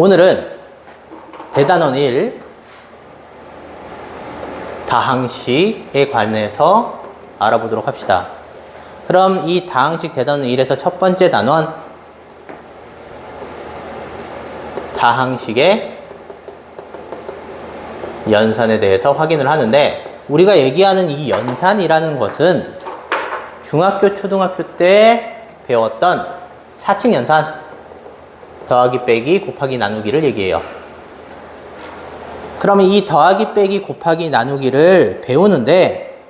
오늘은 대단원 1 다항식에 관해서 알아보도록 합시다. 그럼 이 다항식 대단원 1에서 첫 번째 단원 다항식의 연산에 대해서 확인을 하는데, 우리가 얘기하는 이 연산이라는 것은 중학교, 초등학교 때 배웠던 사칙 연산, 더하기 빼기 곱하기 나누기를 얘기해요. 그러면 이 더하기 빼기 곱하기 나누기를 배우는데,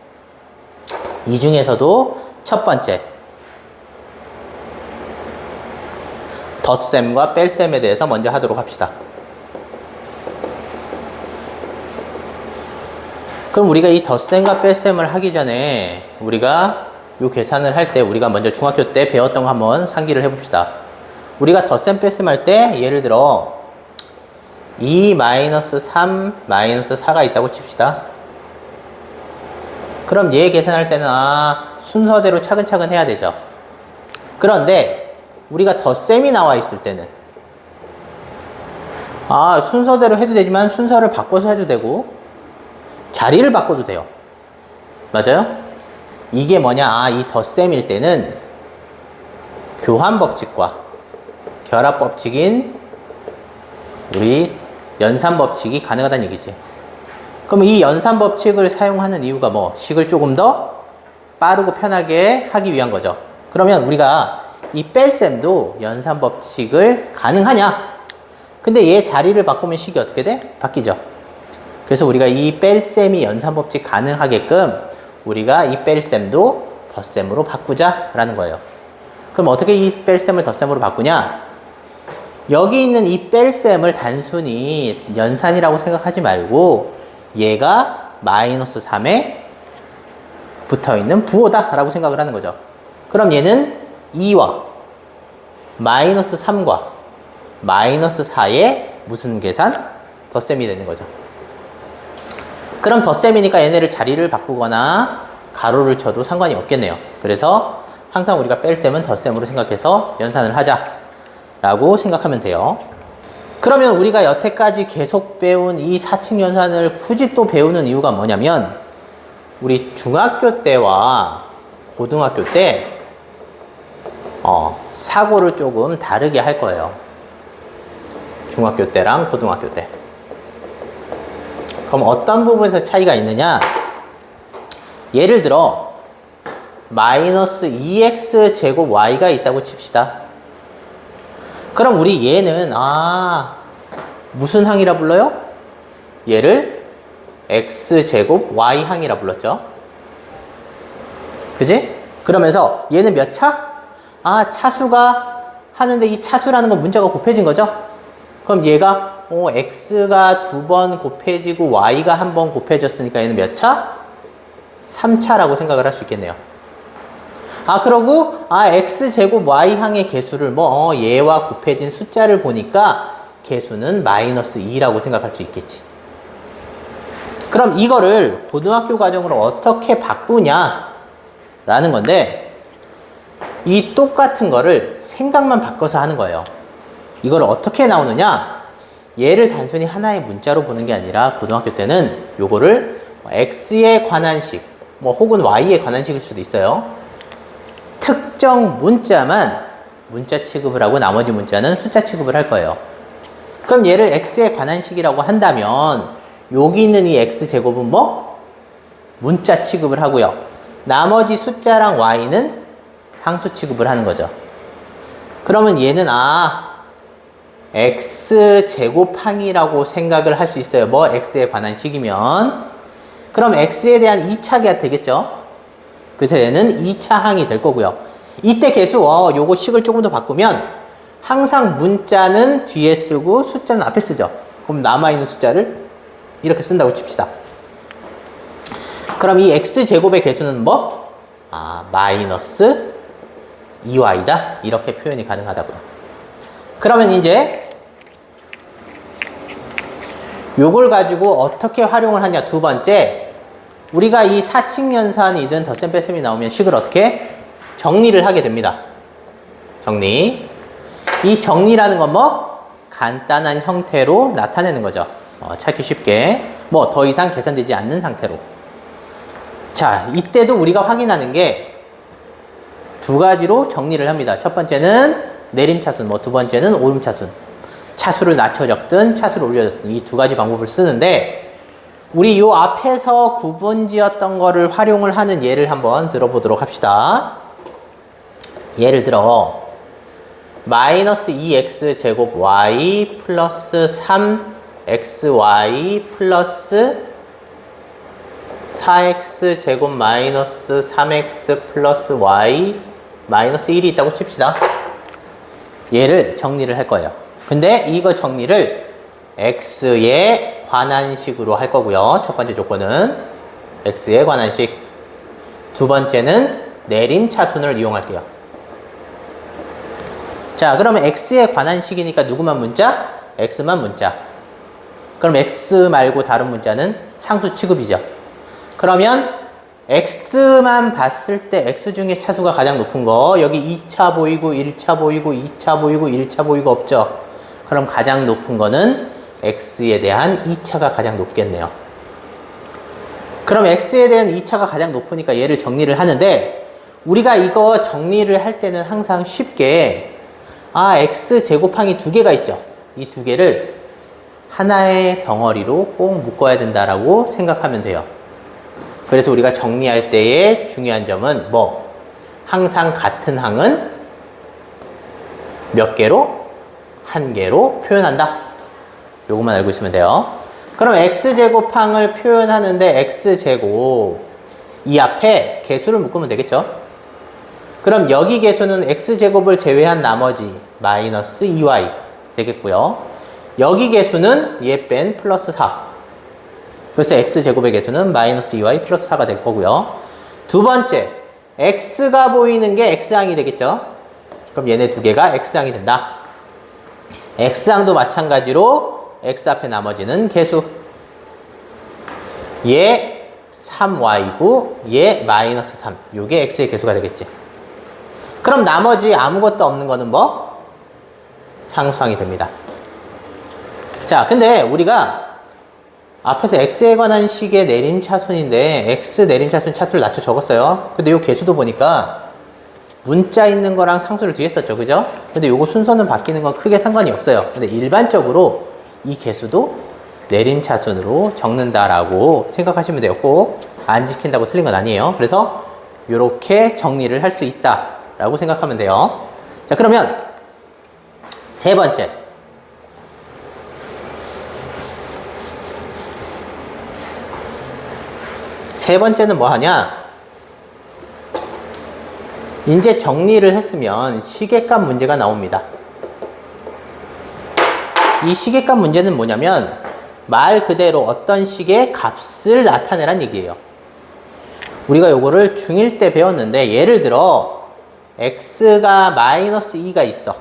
이 중에서도 첫 번째 덧셈과 뺄셈에 대해서 먼저 하도록 합시다. 그럼 우리가 이 덧셈과 뺄셈을 하기 전에 우리가 이 계산을 할 때 우리가 먼저 중학교 때 배웠던 거 한번 상기를 해봅시다. 우리가 덧셈 뺄셈 할 때 예를 들어 2-3 -4가 있다고 칩시다. 그럼 얘 계산할 때는 순서대로 차근차근 해야 되죠. 그런데 우리가 덧셈이 나와 있을 때는 순서대로 해도 되지만 순서를 바꿔서 해도 되고 자리를 바꿔도 돼요. 맞아요? 이게 뭐냐? 이 덧셈일 때는 교환법칙과 결합법칙인 우리 연산법칙이 가능하다는 얘기지. 그럼 이 연산법칙을 사용하는 이유가 뭐? 식을 조금 더 빠르고 편하게 하기 위한 거죠. 그러면 우리가 이 뺄셈도 연산법칙을 가능하냐? 근데 얘 자리를 바꾸면 식이 어떻게 돼? 바뀌죠. 그래서 우리가 이 뺄셈이 연산법칙 가능하게끔 우리가 이 뺄셈도 덧셈으로 바꾸자라는 거예요. 그럼 어떻게 이 뺄셈을 덧셈으로 바꾸냐? 여기 있는 이 뺄셈을 단순히 연산이라고 생각하지 말고 얘가 -3에 붙어있는 부호다 라고 생각을 하는 거죠. 그럼 얘는 2와 -3과 -4의 무슨 계산? 덧셈이 되는 거죠. 그럼 덧셈이니까 얘네를 자리를 바꾸거나 가로를 쳐도 상관이 없겠네요. 그래서 항상 우리가 뺄셈은 덧셈으로 생각해서 연산을 하자 라고 생각하면 돼요. 그러면 우리가 여태까지 계속 배운 이 사칙 연산을 굳이 또 배우는 이유가 뭐냐면, 우리 중학교 때와 고등학교 때 사고를 조금 다르게 할 거예요. 중학교 때랑 고등학교 때. 그럼 어떤 부분에서 차이가 있느냐? 예를 들어 -2x 제곱 y가 있다고 칩시다. 그럼 우리 얘는 무슨 항이라 불러요? 얘를 x제곱 y항이라 불렀죠. 그지? 그러면서 얘는 몇 차? 차수가 하는데 이 차수라는 건 문자가 곱해진 거죠? 그럼 얘가 x가 2번 곱해지고 y가 1번 곱해졌으니까 얘는 몇 차? 3차라고 생각을 할 수 있겠네요. 그러고 x제곱 y항의 개수를 얘와 곱해진 숫자를 보니까 개수는 -2라고 생각할 수 있겠지. 그럼 이거를 고등학교 과정으로 어떻게 바꾸냐 라는 건데, 이 똑같은 거를 생각만 바꿔서 하는 거예요. 이걸 어떻게 나오느냐? 얘를 단순히 하나의 문자로 보는 게 아니라 고등학교 때는 요거를 x에 관한 식, 혹은 y에 관한 식일 수도 있어요. 특정 문자만 문자 취급을 하고 나머지 문자는 숫자 취급을 할 거예요. 그럼 얘를 x에 관한 식이라고 한다면 여기 있는 이 x제곱은 문자 취급을 하고요. 나머지 숫자랑 y는 상수 취급을 하는 거죠. 그러면 얘는 x제곱항이라고 생각을 할 수 있어요. x에 관한 식이면. 그럼 x에 대한 2차가 되겠죠. 그래서 얘는 2차항이 될 거고요. 이때 개수, 요거 식을 조금 더 바꾸면 항상 문자는 뒤에 쓰고 숫자는 앞에 쓰죠. 그럼 남아있는 숫자를 이렇게 쓴다고 칩시다. 그럼 이 x제곱의 개수는 -2y다. 이렇게 표현이 가능하다고요. 그러면 이제 요걸 가지고 어떻게 활용을 하냐. 두 번째, 우리가 이 사칙연산이든 덧셈 뺄셈이 나오면 식을 어떻게 정리를 하게 됩니다. 정리. 이 정리라는 건 간단한 형태로 나타내는 거죠. 찾기 쉽게. 뭐 더 이상 계산되지 않는 상태로. 자, 이때도 우리가 확인하는 게 두 가지로 정리를 합니다. 첫 번째는 내림차순, 뭐 두 번째는 오름차순. 차수를 낮춰 적든 차수를 올려 적든 이 두 가지 방법을 쓰는데 우리 요 앞에서 구분지었던 거를 활용을 하는 예를 한번 들어보도록 합시다. 예를 들어 마이너스 2x 제곱 y 플러스 3xy 플러스 4x 제곱 마이너스 3x 플러스 y 마이너스 1이 있다고 칩시다. 얘를 정리를 할 거예요. 근데 이거 정리를 x에 관한 식으로 할 거고요. 첫 번째 조건은 x에 관한 식. 두 번째는 내림차순을 이용할게요. 자, 그러면 x에 관한 식이니까 누구만 문자? x만 문자. 그럼 x 말고 다른 문자는 상수 취급이죠. 그러면 x만 봤을 때 x 중에 차수가 가장 높은 거 여기 2차 보이고 1차 보이고 2차 보이고 1차 보이고 없죠. 그럼 가장 높은 거는 x에 대한 2차가 가장 높겠네요. 그럼 x에 대한 2차가 가장 높으니까 얘를 정리를 하는데 우리가 이거 정리를 할 때는 항상 쉽게 x 제곱항이 두 개가 있죠. 이 두 개를 하나의 덩어리로 꼭 묶어야 된다라고 생각하면 돼요. 그래서 우리가 정리할 때의 중요한 점은 뭐 항상 같은 항은 몇 개로? 한 개로 표현한다. 요것만 알고 있으면 돼요. 그럼 x제곱항을 표현하는데 x제곱 이 앞에 개수를 묶으면 되겠죠. 그럼 여기 개수는 x제곱을 제외한 나머지 마이너스 2y 되겠고요. 여기 개수는 얘 뺀 플러스 4. 그래서 x제곱의 개수는 마이너스 2y 플러스 4가 될 거고요. 두 번째, x가 보이는 게 x항이 되겠죠. 그럼 얘네 두 개가 x항이 된다. x항도 마찬가지로 x 앞에 나머지는 개수. 얘 3y고 얘 마이너스 3. 요게 x의 개수가 되겠지. 그럼 나머지 아무것도 없는 거는 뭐? 상수항이 됩니다. 자, 근데 우리가 앞에서 x에 관한 식의 내림차순인데 x 내림차순 차수를 낮춰 적었어요. 근데 요 개수도 보니까 문자 있는 거랑 상수를 뒤에 썼죠. 그죠? 근데 요거 순서는 바뀌는 건 크게 상관이 없어요. 근데 일반적으로 이 개수도 내림차순으로 적는다라고 생각하시면 돼요. 꼭 안 지킨다고 틀린 건 아니에요. 그래서 요렇게 정리를 할 수 있다라고 생각하면 돼요. 자, 그러면 세 번째. 세 번째는 뭐 하냐? 이제 정리를 했으면 시계값 문제가 나옵니다. 이 시계값 문제는 뭐냐면 말 그대로 어떤 식의 값을 나타내란 얘기예요. 우리가 요거를 중1 때 배웠는데 예를 들어 x가 마이너스 2가 있어.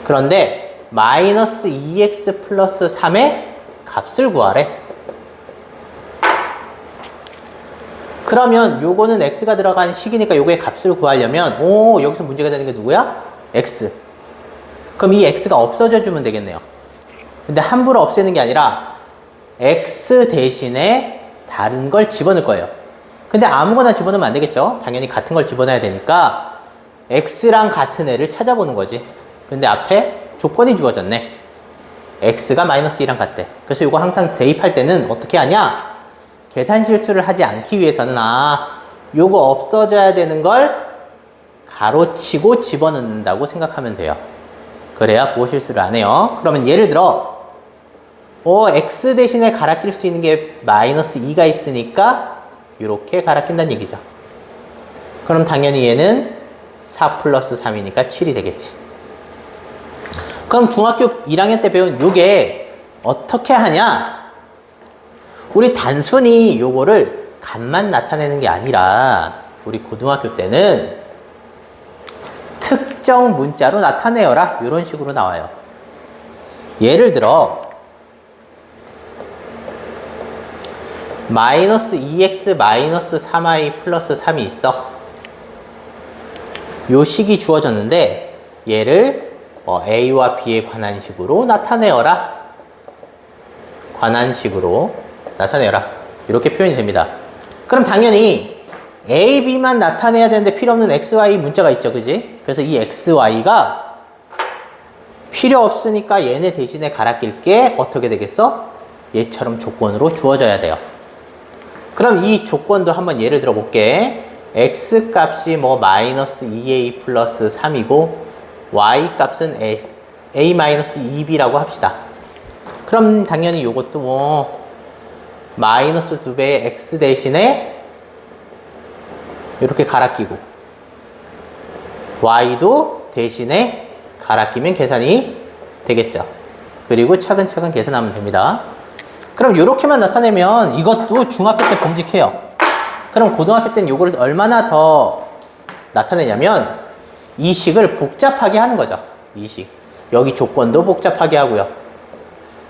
그런데 마이너스 2x 플러스 3의 값을 구하래. 그러면 요거는 x가 들어간 식이니까 요거의 값을 구하려면 여기서 문제가 되는 게 누구야? x. 그럼 이 x가 없어져 주면 되겠네요. 근데 함부로 없애는 게 아니라 x 대신에 다른 걸 집어넣을 거예요. 근데 아무거나 집어넣으면 안 되겠죠? 당연히 같은 걸 집어넣어야 되니까 x랑 같은 애를 찾아보는 거지. 근데 앞에 조건이 주어졌네. x가 마이너스 2랑 같대. 그래서 요거 항상 대입할 때는 어떻게 하냐? 계산 실수를 하지 않기 위해서는 요거 없어져야 되는 걸 가로치고 집어넣는다고 생각하면 돼요. 그래야 부호 실수를 안 해요. 그러면 예를 들어 x 대신에 갈아 낄 수 있는 게 마이너스 2가 있으니까 이렇게 갈아 낀다는 얘기죠. 그럼 당연히 얘는 4 플러스 3이니까 7이 되겠지. 그럼 중학교 1학년 때 배운 요게 어떻게 하냐? 우리 단순히 요거를 값만 나타내는 게 아니라 우리 고등학교 때는 특정 문자로 나타내어라 이런 식으로 나와요. 예를 들어 마이너스 2x 마이너스 3y 플러스 3이 있어. 요 식이 주어졌는데 얘를 A와 B에 관한 식으로 나타내어라. 관한 식으로 나타내어라. 이렇게 표현이 됩니다. 그럼 당연히 A, B만 나타내야 되는데 필요 없는 X, Y 문자가 있죠. 그지? 그래서 이 X, Y가 필요 없으니까 얘네 대신에 갈아 낄 게 어떻게 되겠어? 얘처럼 조건으로 주어져야 돼요. 그럼 이 조건도 한번 예를 들어 볼게. X 값이 뭐 마이너스 2A 플러스 3이고 Y 값은 A 마이너스 2B라고 합시다. 그럼 당연히 요것도 뭐 마이너스 2배의 X 대신에 이렇게 갈아 끼고 Y도 대신에 갈아 끼면 계산이 되겠죠. 그리고 차근차근 계산하면 됩니다. 그럼 이렇게만 나타내면 이것도 중학교 때 범직해요. 그럼 고등학교 때는 이걸 얼마나 더 나타내냐면 이 식을 복잡하게 하는 거죠. 이 식. 여기 조건도 복잡하게 하고요.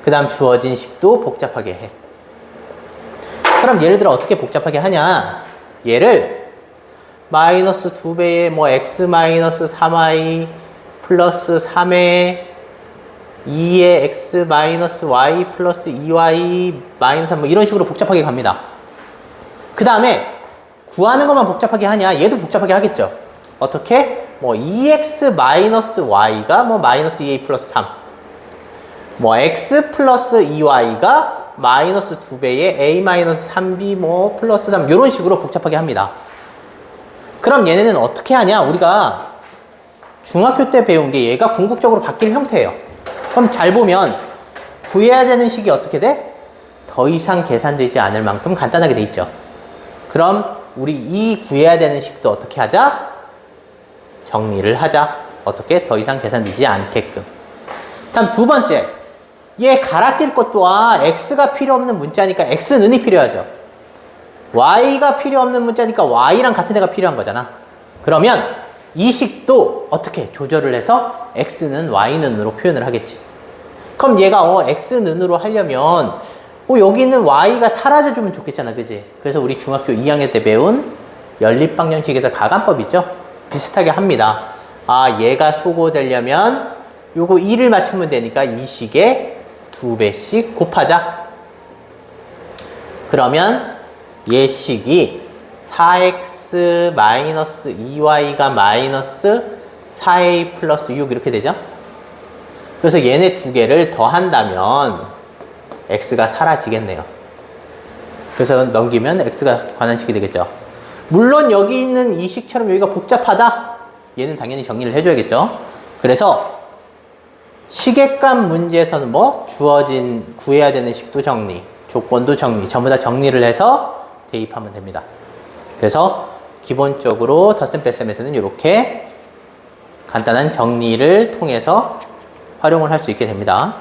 그 다음 주어진 식도 복잡하게 해. 그럼 예를 들어 어떻게 복잡하게 하냐. 얘를 마이너스 2배의 뭐 x 마이너스 3y 플러스 3의 2의 x 마이너스 y 플러스 2y 마이너스 3 뭐 이런 식으로 복잡하게 갑니다. 그 다음에 구하는 것만 복잡하게 하냐? 얘도 복잡하게 하겠죠. 어떻게? 뭐 2x 마이너스 y가 뭐 마이너스 2a 플러스 3 뭐 x 플러스 2y가 마이너스 2배의 a 마이너스 3b 뭐 플러스 3 이런 식으로 복잡하게 합니다. 그럼 얘네는 어떻게 하냐? 우리가 중학교 때 배운 게 얘가 궁극적으로 바뀔 형태예요. 그럼 잘 보면 구해야 되는 식이 어떻게 돼? 더 이상 계산되지 않을 만큼 간단하게 돼 있죠. 그럼 우리 이 구해야 되는 식도 어떻게 하자? 정리를 하자. 어떻게? 더 이상 계산되지 않게끔. 다음 두 번째. 얘 갈아 낄 것 또한 x가 필요 없는 문자니까 x는이 필요하죠. y가 필요 없는 문자니까 y랑 같은 애가 필요한 거잖아. 그러면 이 식도 어떻게 조절을 해서 x는 y는으로 표현을 하겠지. 그럼 얘가 x는으로 하려면 여기 있는 y가 사라져주면 좋겠잖아. 그지? 그래서 우리 중학교 2학년 때 배운 연립방정식에서 가간법 있죠? 비슷하게 합니다. 아, 얘가 소거되려면 요거 2를 맞추면 되니까 이 식에 2배씩 곱하자. 그러면 얘 식이 4x 마이너스 2y가 마이너스 4a 플러스 6 이렇게 되죠? 그래서 얘네 두 개를 더한다면 x가 사라지겠네요. 그래서 넘기면 x가 관한식이 되겠죠. 물론 여기 있는 이 식처럼 여기가 복잡하다? 얘는 당연히 정리를 해줘야겠죠. 그래서 시계값 문제에서는 뭐 주어진 구해야 되는 식도 정리, 조건도 정리, 전부 다 정리를 해서 대입하면 됩니다. 그래서 기본적으로 덧셈 뺄셈에서는 이렇게 간단한 정리를 통해서 활용을 할 수 있게 됩니다.